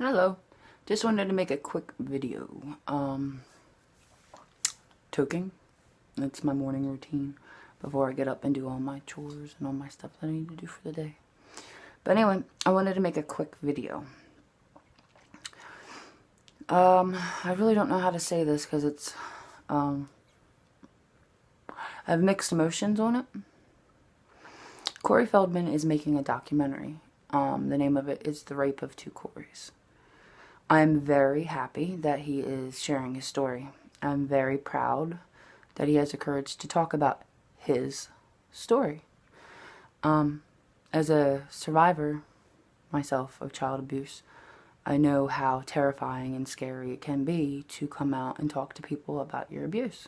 Hello. Just wanted to make a quick video. Toking. It's my morning routine before I get up and do all my chores and all my stuff that I need to do for the day. But anyway, I wanted to make a quick video. I really don't know how to say this because it's, I have mixed emotions on it. Corey Feldman is making a documentary. The name of it is The Rape of Two Coreys. I'm very happy that he is sharing his story. I'm very proud that he has the courage to talk about his story. As a survivor myself of child abuse, I know how terrifying and scary it can be to come out and talk to people about your abuse.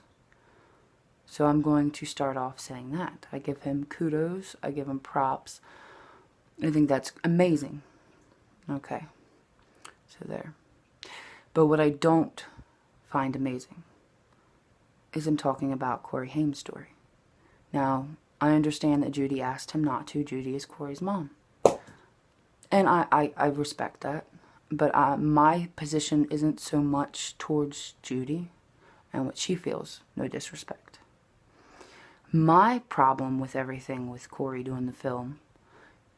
So I'm going to start off saying that. I give him kudos. I give him props. I think that's amazing. Okay. So there. But what I don't find amazing is him talking about Corey Haim's story. Now, I understand that Judy asked him not to. Judy is Corey's mom. And I respect that. But my position isn't so much towards Judy and what she feels. No disrespect. My problem with everything with Corey doing the film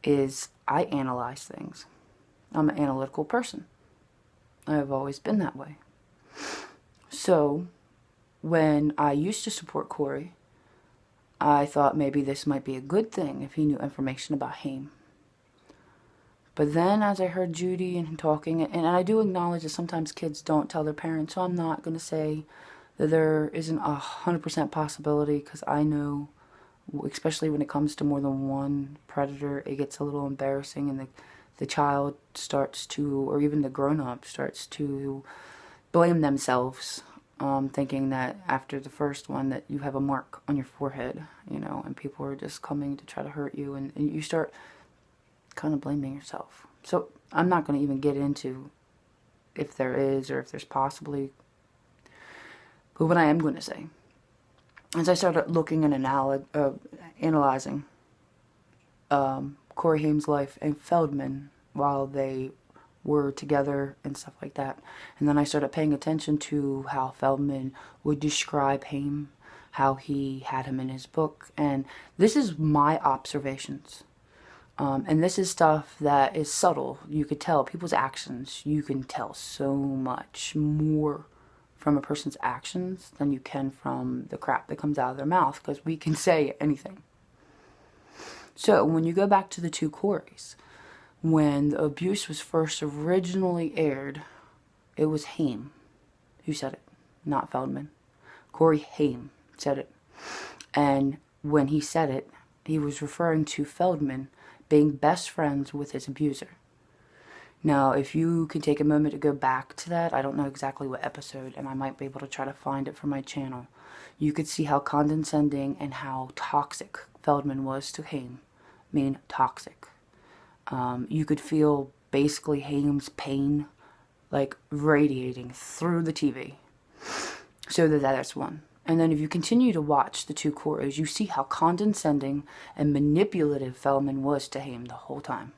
is I analyze things. I'm an analytical person. I have always been that way. So, when I used to support Corey, I thought maybe this might be a good thing if he knew information about Haim. But then as I heard Judy and him talking, and I do acknowledge that sometimes kids don't tell their parents, so I'm not going to say that there isn't 100% possibility, because I know, especially when it comes to more than one predator, it gets a little embarrassing, and the child starts to, or even the grown-up starts to blame themselves, thinking that after the first one that you have a mark on your forehead, you know, and people are just coming to try to hurt you, and you start kind of blaming yourself. So I'm not going to even get into if there is or if there's possibly. But what I am going to say, as I started looking and analyzing Corey Haim's life and Feldman while they were together and stuff like that, and then I started paying attention to how Feldman would describe Haim, how he had him in his book, and this is my observations. And this is stuff that is subtle. You could tell people's actions. You can tell so much more from a person's actions than you can from the crap that comes out of their mouth, because we can say anything. So when you go back to the two Coreys, when the abuse was first originally aired, it was Haim who said it, not Feldman. Corey Haim said it. And when he said it, he was referring to Feldman being best friends with his abuser. Now, if you can take a moment to go back to that, I don't know exactly what episode, and I might be able to try to find it for my channel. You could see how condescending and how toxic Feldman was to Haim. I mean, toxic. You could feel basically Haim's pain, like, radiating through the TV. So that's one. And then if you continue to watch the two Coreys, you see how condescending and manipulative Feldman was to Haim the whole time.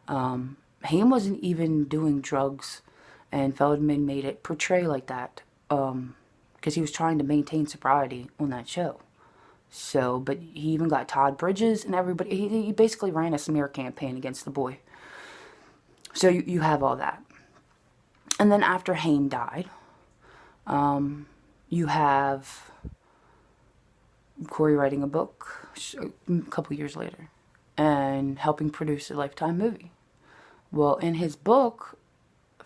Haim wasn't even doing drugs, and Feldman made it portray like that, because he was trying to maintain sobriety on that show. So, but he even got Todd Bridges and everybody. He basically ran a smear campaign against the boy. So you have all that. And then after Haim died, you have Corey writing a book a couple years later and helping produce a Lifetime movie. Well, in his book,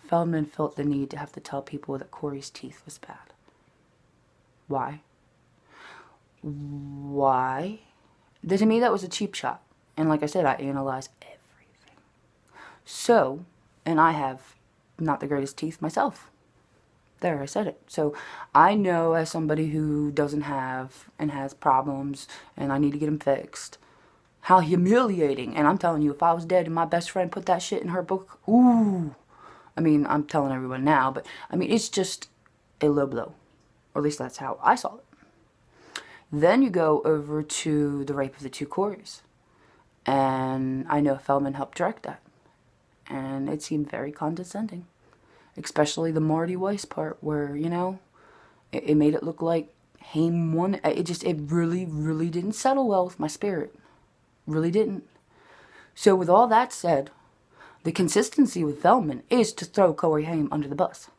Feldman felt the need to have to tell people that Corey's teeth was bad. Why? Why? To me, that was a cheap shot. And like I said, I analyze everything. So, and I have not the greatest teeth myself. There, I said it. So I know, as somebody who doesn't have and has problems and I need to get them fixed, how humiliating. And I'm telling you, if I was dead and my best friend put that shit in her book, ooh. I mean, I'm telling everyone now, but I mean, it's just a low blow. Or at least that's how I saw it. Then you go over to The Rape of the Two Coreys. And I know Feldman helped direct that. and it seemed very condescending. Especially the Marty Weiss part where, you know, it made it look like Haim won. It really, really didn't settle well with my spirit. Really didn't. So with all that said, the consistency with Feldman is to throw Corey Haim under the bus.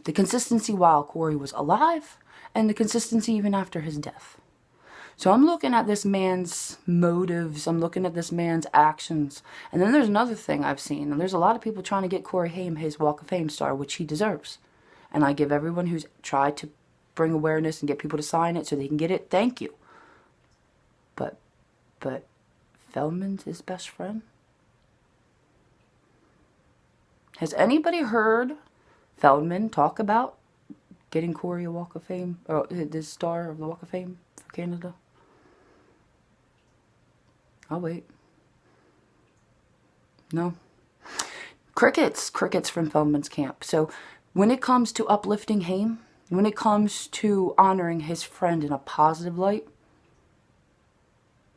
The consistency while Corey was alive, and the consistency even after his death. So I'm looking at this man's motives, I'm looking at this man's actions, and then there's another thing I've seen, and there's a lot of people trying to get Corey Haim his Walk of Fame star, which he deserves. And I give everyone who's tried to bring awareness and get people to sign it so they can get it, thank you. But Feldman's his best friend? Has anybody heard Feldman talk about getting Corey a Walk of Fame, or this star of the Walk of Fame for Canada? I'll wait. No. Crickets from Feldman's camp. So when it comes to uplifting Haim, when it comes to honoring his friend in a positive light,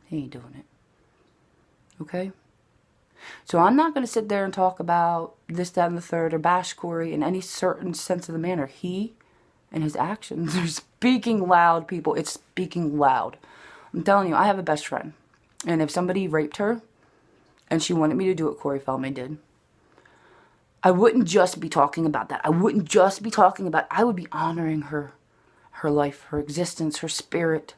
he ain't doing it. Okay? So I'm not going to sit there and talk about this, that, and the third, or bash Corey in any certain sense of the manner. He and his actions are speaking loud, people. It's speaking loud. I'm telling you, I have a best friend. And if somebody raped her, and she wanted me to do what Corey Feldman did, I wouldn't just be talking about that. I would be honoring her life, her existence, her spirit.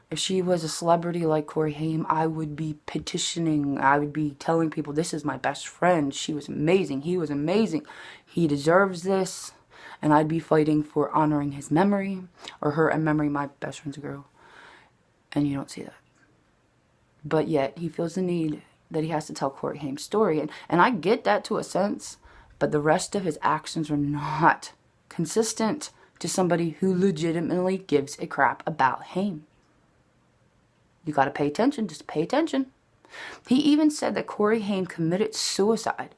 If she was a celebrity like Corey Haim, I would be petitioning. I would be telling people, this is my best friend. She was amazing. He was amazing. He deserves this. And I'd be fighting for honoring his memory, or her in memory. My best friend's a girl. And you don't see that. But yet, he feels the need that he has to tell Corey Haim's story. And I get that to a sense. But the rest of his actions are not consistent to somebody who legitimately gives a crap about Haim. You got to pay attention. Just pay attention. He even said that Corey Haim committed suicide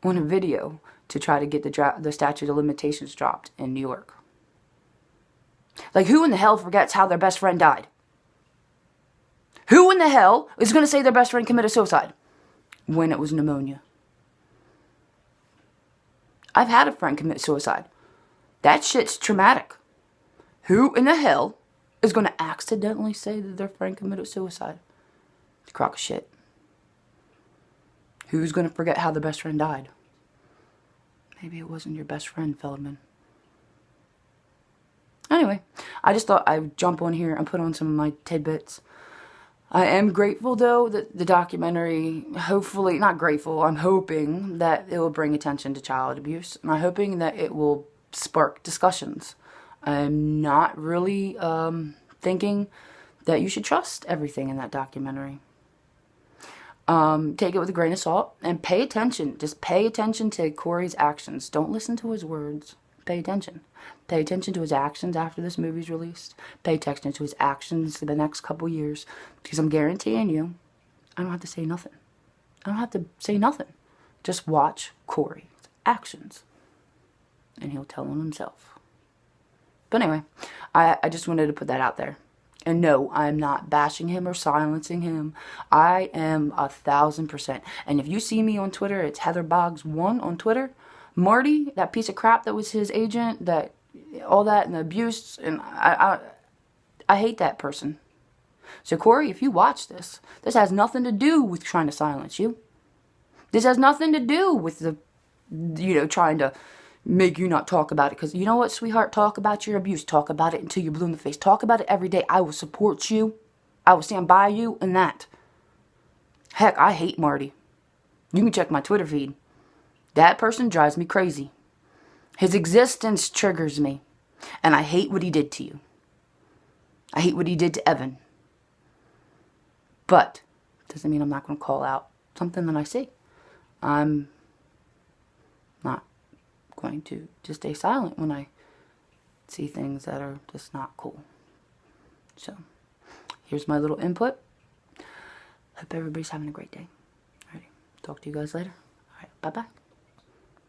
on a video to try to get the statute of limitations dropped in New York. Like, who in the hell forgets how their best friend died? Who in the hell is going to say their best friend committed suicide when it was pneumonia? I've had a friend commit suicide. That shit's traumatic. Who in the hell is going to accidentally say that their friend committed suicide? It's a crock of shit. Who's going to forget how their best friend died? Maybe it wasn't your best friend, Feldman. Anyway, I just thought I'd jump on here and put on some of my tidbits. I am grateful, though, that the documentary, hopefully, not grateful, I'm hoping that it will bring attention to child abuse. And I'm hoping that it will spark discussions. I'm not really thinking that you should trust everything in that documentary. Take it with a grain of salt and pay attention. Just pay attention to Corey's actions. Don't listen to his words. Pay attention. Pay attention to his actions after this movie's released. Pay attention to his actions for the next couple years. Because I'm guaranteeing you, I don't have to say nothing. I don't have to say nothing. Just watch Corey's actions. And he'll tell on himself. But anyway, I just wanted to put that out there. And no, I'm not bashing him or silencing him. I am 1,000%. And if you see me on Twitter, it's HeatherBoggs1 on Twitter. Marty, that piece of crap that was his agent, that all that and the abuse, and I hate that person. So Corey, if you watch this, this has nothing to do with trying to silence you. This has nothing to do with trying to make you not talk about it. Because you know what, sweetheart? Talk about your abuse. Talk about it until you're blue in the face. Talk about it every day. I will support you. I will stand by you in that. Heck, I hate Marty. You can check my Twitter feed. That person drives me crazy. His existence triggers me. And I hate what he did to you. I hate what he did to Evan. But doesn't mean I'm not going to call out something that I see. I'm not going to just stay silent when I see things that are just not cool. So, here's my little input. Hope everybody's having a great day. Alrighty, talk to you guys later. Alright, bye-bye.